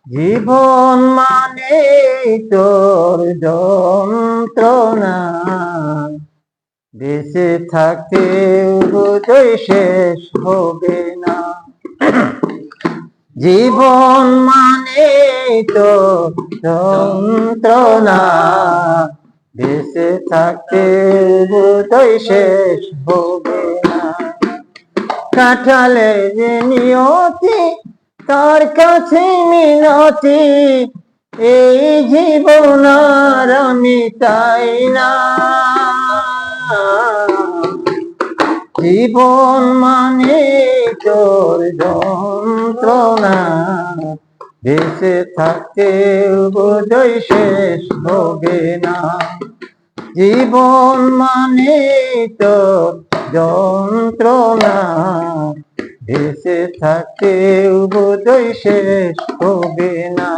জীবন মানে তোর যন্ত্রণা, বেঁচে থাকতে বোধহয় শেষ হবে না। জীবন মানে তোর যন্ত্রণা, বেঁচে থাকতে বোধহয় শেষ হবে না। কাটালে যে নিয়তি, তার কাছে মিনতি, এই জীবন আর আমি চাই না। জীবন মানে তোর যন্ত্রণা, বেঁচে থাকতে বোধহয় শেষ হবে না। জীবন মানে তোর যন্ত্রণা, বেঁচে থাকতে বোধহয় শেষ হবে না।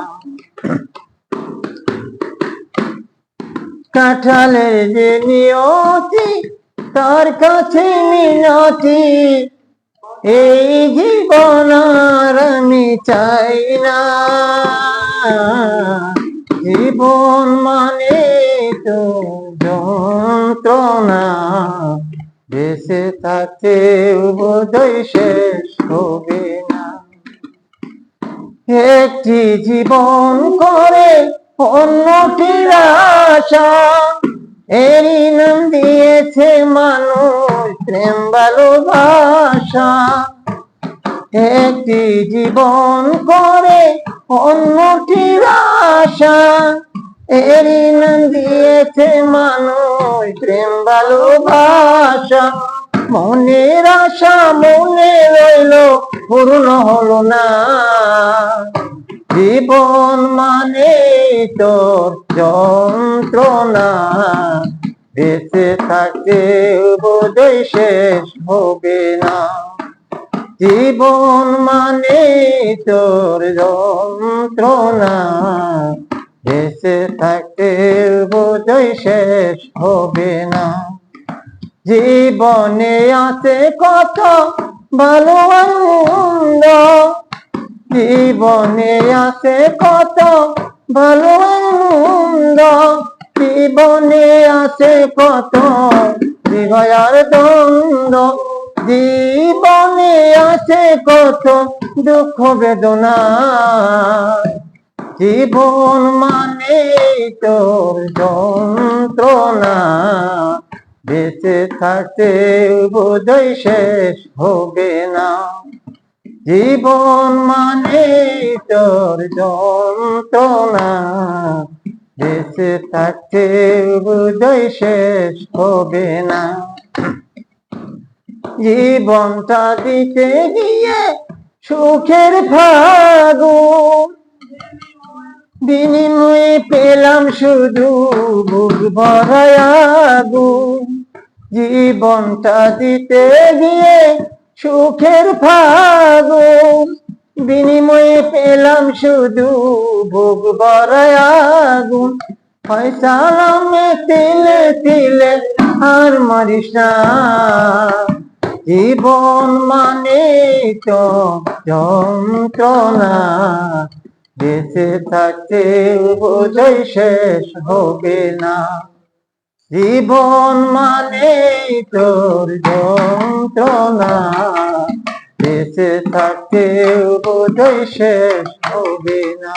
কাটালের যে নিয়তি, তার কাছে মিনতি, এই জীবন আর আমি চাই না। জীবন মানে তো যন্ত্রণা, বেঁচে থাকতে বোধহয় শেষ হবে না। একটি জীবন করে অন্যটির আশা, এরই নাম দিয়েছে মানুষ প্রেম ভালোবাসা। একটি জীবন করে অন্যটির আশা, এরই নাম দিয়েছে মানুষ প্রেম ভালোবাসা। মনের আশা মনে রইল, পূর্ণ হলো না। জীবন মানে তোর যন্ত্রণা, বেঁচে থাকতে বোধহয় শেষ হবে না। জীবন মানে তোর যন্ত্রণা, বেঁচে থাকতে বোধহয় শেষ হবে না। জীবনে আছে কত ভালো মন্দ, জীবনে আছে কত ভালো মন্দ, জীবনে আছে কত হৃদয়ের দ্বন্দ্ব, জীবনে আছে কত দুঃখ বেদনা। জীবন মানে তোর যন্ত্রণা, বেঁচে থাকতে বোধহয় শেষ হবে না। জীবন মানে তোর যন্ত্রণা, বেঁচে থাকতে বোধহয় শেষ হবে না। জীবনটা দিতে গিয়ে সুখের ফাগুন, বিনিময়ে পেলাম শুধু বুক ভরা আগুন। জীবনটা দিতে গিয়ে সুখের ফাগুন, বিনিময়ে পেলাম শুধু বুক ভরা আগুন। ফয়সালামে তিলে তিলে আর মারিস না। জীবন মানে তো যন্ত্রণা, বেঁচে থাকতে বোধহয় শেষ হবে না। জীবন মানে তোর যন্ত্রণা, বেঁচে থাকতে বোধহয় শেষ হবে না।